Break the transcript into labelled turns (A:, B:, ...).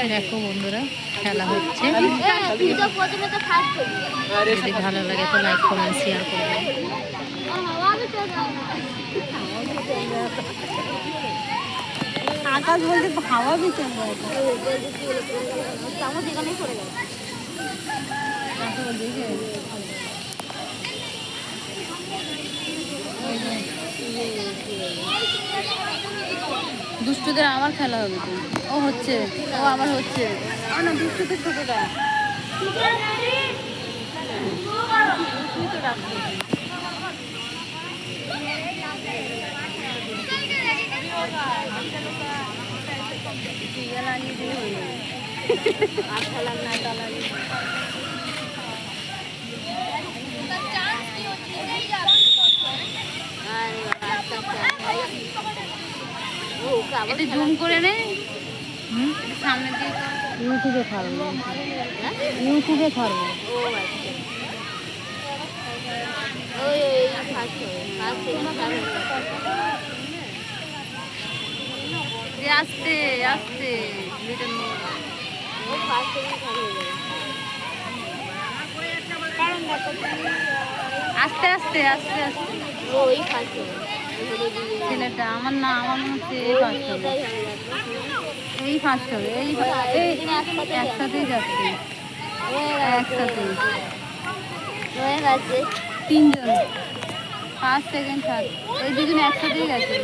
A: দেখো বন্ধুরা খেলা হচ্ছে, যদি ভালো লাগে তো লাইক কমেন্ট শেয়ার করবে।
B: আকাশ বলতে হাওয়া দিচ্ছে। দুষ্টুদের আমার খেলা হবে তো। ও হচ্ছে, ও আমার হচ্ছে না, দুষ্টুদের ছোটটা। একটু জুম করে নে, সামনে দিয়ে
A: ইউটিউবে ছাড়বো, ইউটিউবে ছাড়বো।
B: আস্তে আস্তে আস্তে আস্তে আস্তে আস্তে ছেলেটা আমার না, আমার মনে হচ্ছে এই ফার্স্ট হবে, এই একসাথেই যাচ্ছে, একসাথেই তিনজন, ফার্স্ট সেকেন্ড থার্ড, এই দুজন একসাথেই গেছে।